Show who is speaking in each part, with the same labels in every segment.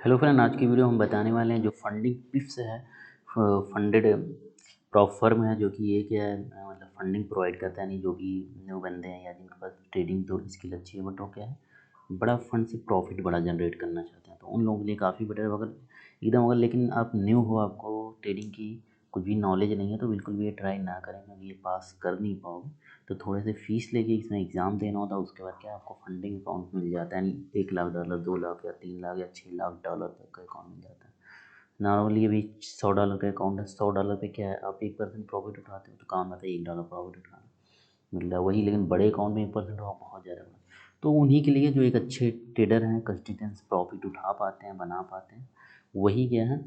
Speaker 1: Hello friend, आज की video हम बताने वाले हैं जो फंडिंग टिप्स है फंडेड प्रॉप फर्म है जो कि ये क्या है मतलब फंडिंग प्रोवाइड करता है। नहीं, जो भी न्यू बंदे हैं या जिनके पास ट्रेडिंग तो स्किल अच्छी है, बट वो क्या है बड़ा फंड से प्रॉफिट बड़ा जनरेट करना चाहते हैं, तो उन लोगों के लिए काफ़ी बेटर है। अगर एकदम अगर लेकिन आप न्यू हो, आपको ट्रेडिंग की कुछ भी नॉलेज नहीं है, तो बिल्कुल भी ये ट्राई ना करें, क्योंकि ये पास कर नहीं पाओगे। तो थोड़े से फीस लेके इसमें एग्ज़ाम देना होता है, उसके बाद क्या आपको फंडिंग अकाउंट मिल जाता है। यानी $1 लाख, 2 लाख या 3 लाख या $6 लाख तक का अकाउंट मिल जाता है। नॉर्मली अभी $100 का अकाउंट है, $100 पे क्या है आप 1% प्रॉफिट उठाते हो, तो काम आता है $1 प्रॉफिट उठाना मिल रहा है वही। लेकिन बड़े अकाउंट में 1% हुआ बहुत ज़्यादा बड़ा। तो उन्हीं के लिए जो एक अच्छे ट्रेडर हैं, कंसिस्टेंस प्रॉफिट उठा पाते हैं, बना पाते हैं, वही क्या है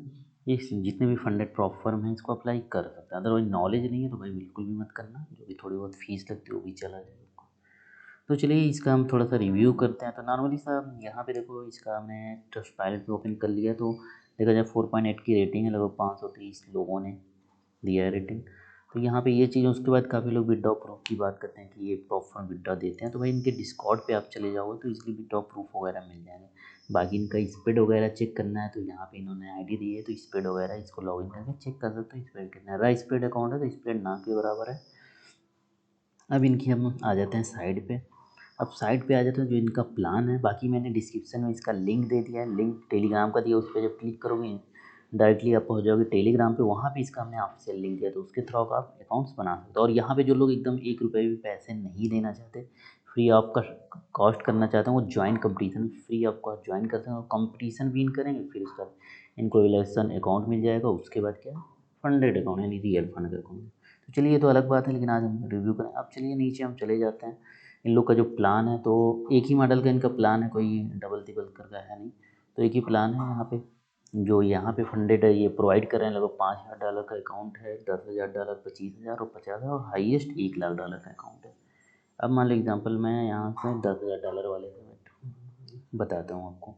Speaker 1: ये जितने भी फंडेड प्रॉप फर्म हैं इसको अप्लाई कर सकते हैं। अदरवाइज नॉलेज नहीं है तो भाई बिल्कुल भी मत करना, जो भी थोड़ी बहुत फीस लगती है वो भी चला जाए। तो चलिए इसका हम थोड़ा सा रिव्यू करते हैं। तो नॉर्मली साहब यहाँ पे देखो, इसका हमने ट्रस्ट पायलट पे ओपन कर लिया, तो देखा जाए 4.8 की रेटिंग है, लगभग 530 लोगों ने दिया है रेटिंग। तो यहाँ पे ये चीज़, उसके बाद काफ़ी लोग विड्रॉ प्रूफ की बात करते हैं कि ये प्रॉप फर्म विड्रॉ देते हैं, तो भाई इनके डिस्कॉर्ड पे आप चले जाओगे तो इसलिए विड्रॉ प्रूफ वगैरह मिल जाएंगे। बाकी इनका स्प्रेड वगैरह चेक करना है तो यहाँ पे इन्होंने आईडी दी है, तो स्प्रेड वगैरह इसको लॉगिन करके चेक कर सकते हो स्प्रेड कितना है। रहा स्प्रेड अकाउंट है तो स्प्रेड ना के बराबर है। अब इनकी हम आ जाते हैं साइड पे। अब साइड पे आ जाते हैं जो इनका प्लान है। बाकी मैंने डिस्क्रिप्शन में इसका लिंक दे दिया है, लिंक टेलीग्राम का दिया, उस पर जब क्लिक करोगे डायरेक्टली आप पहुंच जाओगे टेलीग्राम पे। वहाँ पे इसका हमने ऑफिशियल लिंक दिया, तो उसके थ्रू आप अकाउंट्स बना सकते हो। और यहाँ पे जो लोग एकदम 1 रुपये भी पैसे नहीं देना चाहते, फ्री ऑफ का कॉस्ट करना चाहते हैं, वो join competition free of cost join करते हैं और कंपटीशन विन करेंगे। फिर उसका इनको इलेक्शन अकाउंट मिल जाएगा, उसके बाद क्या फंडेड अकाउंट यानी रियल फंड का अकाउंट। तो चलिए ये तो अलग बात है, लेकिन आज हम रिव्यू करें। अब चलिए नीचे हम चले जाते हैं। इन लोग का जो प्लान है, तो एक ही मॉडल का इनका प्लान है, कोई डबल तिबल करके है नहीं। तो एक ही प्लान है यहाँ पे, जो यहाँ पे फंडेड है ये प्रोवाइड कर रहे हैं। लगभग $5,000 का अकाउंट है, $10,000, 25,000 और 50,000 और हाईएस्ट $1 लाख का अकाउंट है। अब मान लो एग्जांपल मैं यहाँ से $10,000 वाले से बताता हूँ आपको।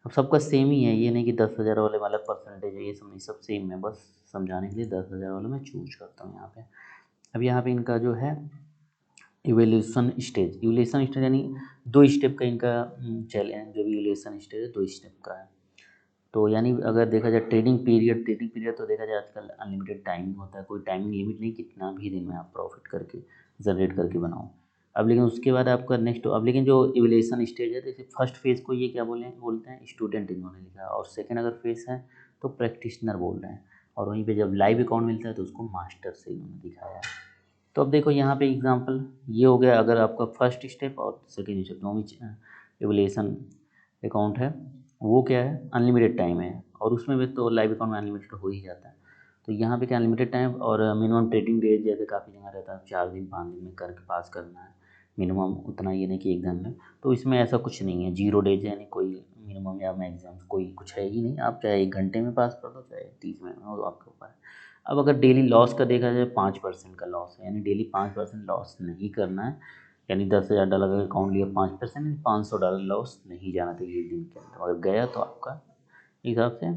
Speaker 1: अब सबका सेम ही है, ये नहीं कि 10,000 वाले वाला परसेंटेज है, ये सब नहीं, सब सेम है। बस समझाने के लिए 10,000 वाला मैं चूज करता हूँ यहाँ पे। अब यहाँ पे इनका जो है इवोल्यूशन स्टेज यानी 2 स्टेप का इनका चैलेंज, जो भी इवोल्यूशन स्टेज है 2 स्टेप का है। तो यानी अगर देखा जाए ट्रेडिंग पीरियड तो देखा जाए आजकल अनलिमिटेड टाइमिंग होता है, कोई टाइमिंग लिमिट नहीं, कितना भी दिन में आप प्रॉफिट करके जनरेट करके बनाओ। अब लेकिन उसके बाद आपका नेक्स्ट, अब लेकिन जो इवोल्यूशन स्टेज है, जैसे फर्स्ट फेज़ को ये क्या बोलते हैं स्टूडेंट इन्होंने लिखा है, और सेकंड अगर फेज़ है तो प्रैक्टिशनर बोल रहे हैं, और वहीं पे जब लाइव अकाउंट मिलता है तो उसको मास्टर से इन्होंने दिखाया है। तो अब देखो यहाँ पे एग्जांपल ये हो गया, अगर आपका फर्स्ट स्टेप और सेकेंड स्टेप दोनों में एवोल्यूशन अकाउंट है, वो क्या है अनलिमिटेड टाइम है, और उसमें भी तो लाइव अकाउंट में अनलिमिटेड हो ही जाता है। तो यहाँ पे क्या अनलिमिटेड टाइम और मिनिमम ट्रेडिंग डेज जैसे काफ़ी जगह रहता है 4 दिन 5 दिन में करके पास करना है मिनिमम, उतना ये नहीं कि 1 दिन में। तो इसमें ऐसा कुछ नहीं है, 0 डेज है, यानी कोई मिनिमम या मैक्सिमम कोई कुछ है ही नहीं। आप चाहे 1 घंटे में पास कर दो, चाहे 30 मिनट में, वो आपके ऊपर है। अब अगर डेली लॉस का देखा जाए 5% का लॉस है, यानी डेली 5% लॉस नहीं करना है। यानी $10,000 का अकाउंट लिया, 5% यानी $500 लॉस नहीं जाना चाहिए एक दिन के अंदर। अगर गया तो आपका हिसाब से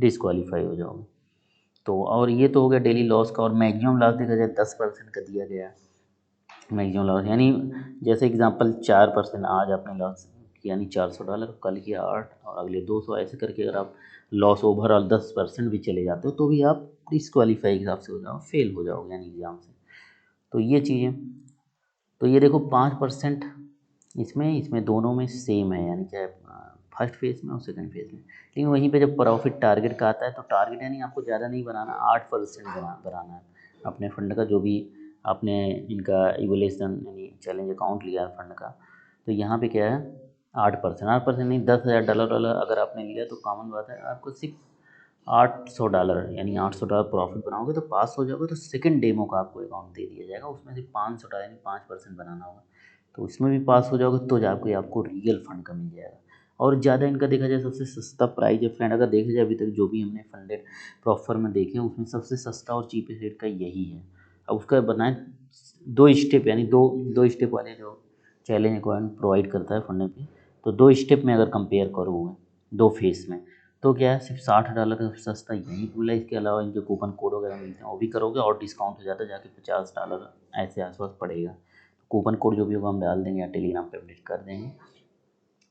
Speaker 1: डिस्क्वालीफाई हो जाओगे। तो और ये तो हो गया डेली लॉस का। और मैक्सिमम लॉस देखा जाए 10% का दिया गया है मैक्सिमम लॉस, यानी जैसे एग्जांपल 4% आज आपने लॉस किया, यानी $400, कल किया 8 और अगले 200, ऐसे करके अगर आप लॉस ओवरऑल 10% भी चले जाते हो तो भी आप डिस्क्वालीफाई के हिसाब से हो जाओ, फेल हो जाओगे यानी एग्ज़ाम से। तो ये चीज़ें, तो ये देखो 5% इसमें इसमें दोनों में सेम है, यानी चाहे फर्स्ट फेज में और सेकंड फेज में। लेकिन वहीं पे जब प्रॉफिट टारगेट का आता है, तो टारगेट यानी आपको ज़्यादा नहीं बनाना, 8% बनाना है अपने फंड का, जो भी आपने इनका इवोल्यूशन यानी चैलेंज अकाउंट लिया है फंड का। तो यहाँ पे क्या है 8% नहीं, $10,000 वाला अगर आपने लिया तो कॉमन बात है आपको सिर्फ $800 यानी $800 प्रॉफिट बनाओगे तो पास हो जाओगे। तो सेकंड डेमो का आपको अकाउंट दे दिया जाएगा, उसमें से $500 यानी 5% बनाना होगा, तो उसमें भी पास हो जाओगे तो जाके आपको रियल फंड का मिल जाएगा। और ज़्यादा इनका देखा जाए सबसे सस्ता प्राइस है फ्रेंड, अगर देखा जाए अभी तक जो भी हमने फंडेड प्रॉफर में देखे हैं उसमें सबसे सस्ता और चीपेस्ट रेट का यही है। अब उसका बनाए 2 स्टेप, यानी दो दो स्टेप वाले जो चैलेंज अकाउंट प्रोवाइड करता है फंड पे, तो 2 स्टेप में अगर कंपेयर करोगे 2 फेस में, तो क्या है सिर्फ $60 का सस्ता यही बोला। इसके अलावा इनके कूपन कोड वगैरह मिलते हैं, वो भी करोगे और डिस्काउंट हो जाता है, जाके $50 ऐसे आसपास पड़ेगा। कूपन कोड जो भी होगा हम डाल देंगे या टेलीग्राम पे अपडेट कर देंगे।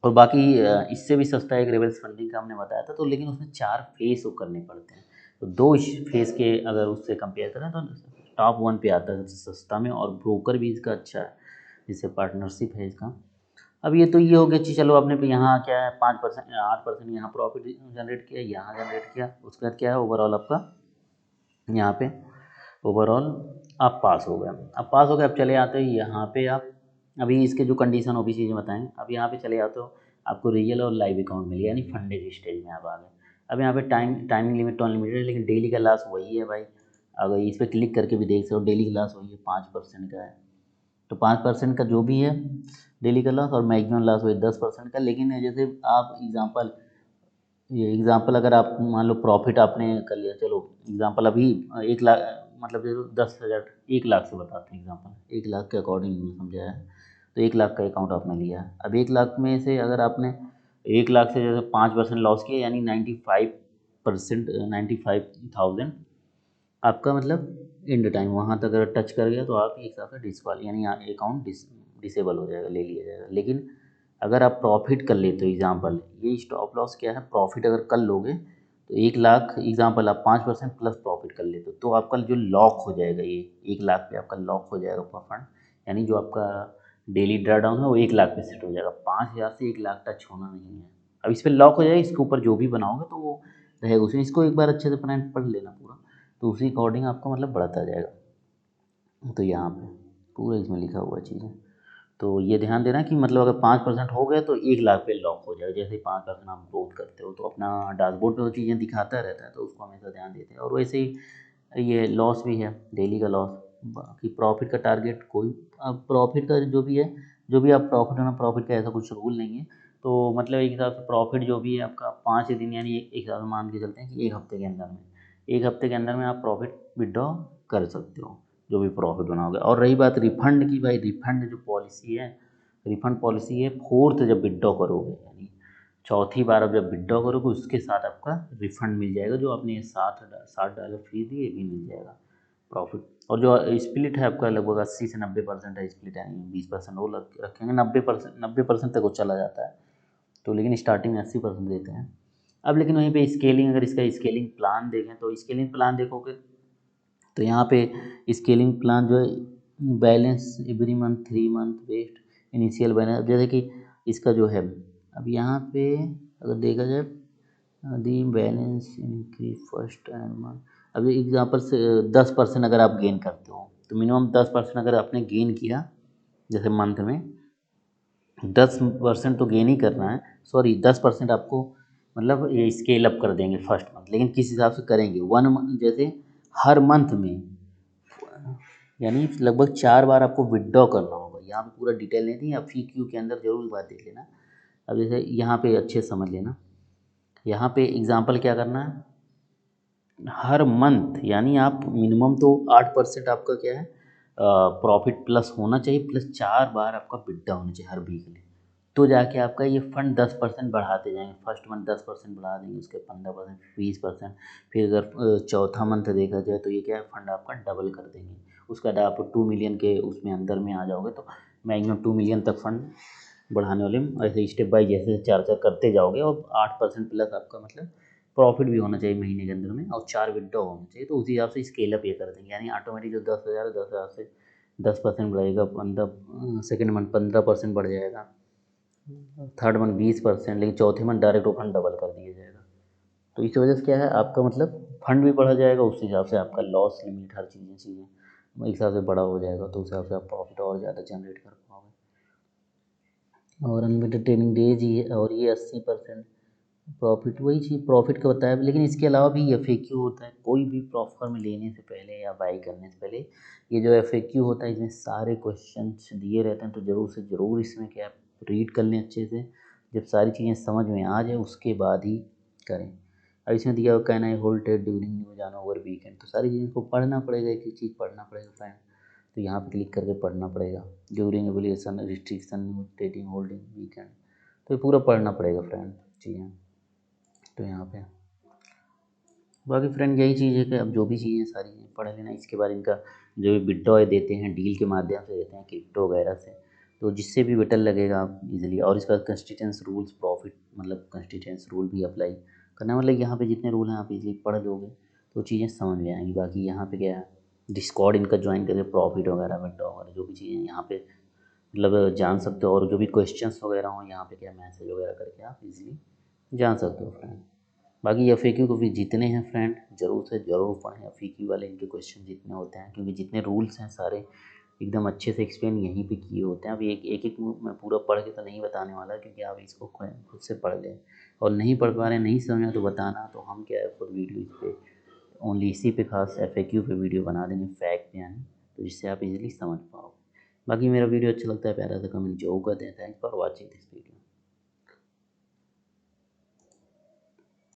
Speaker 1: और बाकी इससे भी सस्ता एक रिवर्स फंडिंग का हमने बताया था, तो लेकिन उसमें 4 फेस वो करने पड़ते हैं। तो 2 फेस के अगर उससे कंपेयर करें तो टॉप 1 पे आता है सबसे सस्ता में, और ब्रोकर भी इसका अच्छा है, जिससे पार्टनरशिप है इसका। अब ये तो ये हो गया कि चलो आपने यहाँ क्या है 5% 8% यहाँ प्रॉफिट जनरेट किया, यहाँ जनरेट किया, उसके बाद क्या है ओवरऑल आपका यहाँ पे ओवरऑल आप पास हो गए। अब पास हो गए, अब चले आते हो यहाँ पे आप, अभी इसके जो कंडीशन वो भी चीज़ें बताएंगे। अब यहाँ पे चले आते हो, आपको रियल और लाइव अकाउंट मिल गया, यानी फंडेड स्टेज में आप आ गए। अब यहाँ पे टाइमिंग लिमिट तो अनलिमिटेड है, लेकिन डेली का लॉस वही है भाई। अगर इस पर क्लिक करके भी देख सकते हो, डेली का लॉस वही है 5% का है। तो 5% का जो भी है डेली का लॉस, और मैक्सिमम लॉस वही 10% का। लेकिन जैसे आप एग्ज़ाम्पल अगर आप मान लो प्रॉफिट आपने कर लिया, चलो एग्ज़ाम्पल अभी 1 लाख, मतलब जो 10,000 1 लाख से बताते हैं एग्ज़ाम्पल, 1 लाख के अकॉर्डिंग समझाया है। तो 1 लाख का अकाउंट आपने लिया है। अब 1 लाख में से अगर आपने 1 लाख से जैसे 5% लॉस किया, यानी 95%, 95,000 आपका मतलब एंड टाइम वहाँ तक अगर टच कर गया तो आप एक हिसाब से डिसक्वाल, यानी अकाउंट डिसेबल हो जाएगा, ले लिया जाएगा। लेकिन अगर आप प्रॉफिट कर लेते हो, एग्जांपल ये स्टॉप लॉस क्या है, प्रॉफिट अगर कर लोगे तो 1 लाख एग्जांपल आप 5% प्लस प्रॉफिट कर लेते हो, तो आपका जो लॉक हो जाएगा, ये 1 लाख पे आपका लॉक हो जाएगा आपका फंड। यानी जो आपका डेली ड्रा डाउन है वो 1 लाख पे सेट हो जाएगा, 5,000 से 1 लाख टच होना नहीं है। अब इस पर लॉक हो जाएगा, इसके ऊपर जो भी बनाओगे तो वो रहेगा उसमें। इसको एक बार अच्छे से प्लान पढ़ लेना पूरा, तो उसी अकॉर्डिंग आपका मतलब बढ़ता जाएगा। तो यहाँ पे पूरा इसमें लिखा हुआ चीज़ है। तो ये ध्यान देना कि मतलब अगर 5% हो गए तो 1 लाख पे लॉक हो जाएगा। जैसे ही 5% आप ग्रोथ करते हो तो अपना डैशबोर्ड पे वो चीज़ें दिखाता रहता है, तो उसको हमेशा ध्यान देते हैं। और वैसे ही ये लॉस भी है, डेली का लॉस। बाकी प्रॉफिट का टारगेट कोई, अब प्रॉफिट का जो भी है, जो भी आप प्रॉफिट होना, प्रॉफिट का ऐसा कुछ रूल नहीं है। तो मतलब एक हिसाब से प्रॉफिट जो भी है आपका 5 दिन, यानी एक हिसाब से मान के चलते हैं कि 1 हफ्ते के अंदर में, 1 हफ्ते के अंदर में आप प्रॉफिट विड्रॉ कर सकते हो, जो भी प्रॉफिट बनाओगे। और रही बात रिफंड की, भाई रिफंड जो पॉलिसी है, रिफंड पॉलिसी है फोर्थ जब विड्रॉ करोगे, यानी चौथी बार अब जब विड्रॉ करोगे उसके साथ आपका रिफंड मिल जाएगा। जो आपने $60 फी दी, ये भी मिल जाएगा प्रॉफिट। और जो स्प्लिट है आपका लगभग 80 से 90% है स्प्लिट, यानी 20% वो रखेंगे, 90% तक वो चला जाता है। तो लेकिन स्टार्टिंग में 80% देते हैं। अब लेकिन वहीं पे स्केलिंग, अगर इसका स्केलिंग प्लान देखें तो स्केलिंग प्लान देखोगे तो यहाँ पे स्केलिंग प्लान जो है, balance every month 3 month based initial balance, जैसे कि इसका जो है, अब यहाँ पे अगर देखा जाए the balance increase first and month. अब एग्जाम्पल से 10% अगर आप गेन करते हो, तो मिनिमम 10% अगर आपने गेन किया, जैसे मंथ में 10% तो गेन ही करना है, सॉरी 10% आपको मतलब ये स्केल अप कर देंगे फर्स्ट मंथ। लेकिन किस हिसाब से करेंगे, 1 मंथ, जैसे हर मंथ में यानी लगभग 4 बार आपको विड्रॉ करना होगा। यहाँ पे पूरा डिटेल नहीं थी, आप FAQ के अंदर जरूर बात देख लेना। अब जैसे यहाँ पे अच्छे से समझ लेना, यहाँ पे एग्जांपल क्या करना है, हर मंथ यानी आप मिनिमम तो 8% आपका क्या है प्रॉफिट प्लस होना चाहिए, प्लस 4 बार आपका विड्रॉ होना चाहिए हर वीकली। तो जाके आपका ये फंड 10% बढ़ाते जाएंगे। फर्स्ट मंथ 10% बढ़ा देंगे, उसके 15%, 20%। फिर अगर चौथा मंथ देखा जाए तो ये क्या है, फंड आपका डबल कर देंगे। उसके बाद आप 2 मिलियन के उसमें अंदर में आ जाओगे, तो मैक्सिमम 2 मिलियन तक फंड बढ़ाने वाले में ऐसे स्टेप बाय जैसे चार चार करते जाओगे। और 8% प्लस आपका मतलब प्रॉफिट भी होना चाहिए महीने के अंदर में, और 4 विड्रॉ होना चाहिए। तो उसी हिसाब से स्केल अप ये कर देंगे, यानी ऑटोमेटिक जो 10,000 है, 10,000 से 10% बढ़ेगा, 15 सेकेंड मंथ 15% बढ़ जाएगा, थर्ड मंथ 20%, लेकिन चौथे मंथ डायरेक्ट वो फंड डबल कर दिया जाएगा। तो इस वजह से क्या है, आपका मतलब फंड भी बढ़ा जाएगा, उस हिसाब से आपका लॉस लिमिट हर चीज़ें एक हिसाब से बड़ा हो जाएगा, तो उस हिसाब से आप प्रॉफिट और ज़्यादा जनरेट कर पाओगे। और अनलिमिटेड ट्रेनिंग डेज ही है, और ये 80% प्रॉफिट, वही चीज़ प्रॉफिट का बताया। लेकिन इसके अलावा भी FAQ होता है, कोई भी फर्म लेने से पहले या बाई करने से पहले ये जो FAQ होता है, इसमें सारे क्वेश्चंस दिए रहते हैं। तो ज़रूर से ज़रूर इसमें क्या रीड कर लें अच्छे से, जब सारी चीज़ें समझ में आ जाए उसके बाद ही करें। अब इसमें दिया हुआ कहना है होल्ड ट्रेड ड्यूरिंग न्यू जाना ओवर वीकेंड, तो सारी चीज़ों को पढ़ना पड़ेगा, एक एक चीज़ पढ़ना पड़ेगा फ्रेंड। तो यहाँ पे क्लिक करके पढ़ना पड़ेगा, during evolution restriction trading holding weekend, तो ये पूरा पढ़ना पड़ेगा फ्रेंड चीज़ें। तो यहाँ पे बाकी फ्रेंड यही चीज़ है कि अब जो भी चीज़ें सारी पढ़ लेना, इसके बाद इनका जो भी विड्रॉ देते हैं डील के माध्यम से देते हैं क्रिप्टो वगैरह से, तो जिससे भी बेटर लगेगा आप इजीली। और इसका कंस्टिट्यूंस रूल्स प्रॉफिट मतलब कंस्टिट्यूंस रूल भी अप्लाई करना, मतलब यहाँ पे जितने रूल हैं आप इजीली पढ़ लोगे तो चीज़ें समझ में आएंगी। बाकी यहाँ पे क्या है, डिस्कॉर्ड इनका ज्वाइन करके प्रॉफिट वगैरह विड्रॉ वगैरह जो भी चीज़ें यहाँ पे मतलब जान सकते हो, और जो भी क्वेश्चंस वगैरह हो यहाँ पे क्या मैसेज वगैरह करके आप इजीली जान सकते हो फ्रेंड। बाकी एफएक्यू को भी जितने हैं फ्रेंड ज़रूर से ज़रूर पढ़ें एफएक्यू वाले, इनके क्वेश्चन जितने होते हैं, क्योंकि जितने रूल्स हैं सारे एकदम अच्छे से एक्सप्लेन यहीं पे किए होते हैं। अभी एक मैं पूरा पढ़ के तो नहीं बताने वाला, क्योंकि आप इसको खुद से पढ़ लें, और नहीं पढ़ पा रहे हैं नहीं समझा तो बताना, तो हम क्या है खुद वीडियो इस पर ओनली इसी पे खास एफएक्यू पे वीडियो बना देंगे फैक्ट पे यानी, तो जिससे आप इजीली समझ पाओ। बाकी मेरा वीडियो अच्छा लगता है प्यारा सा कमेंट जरूर कर दें। Thanks for watching this video.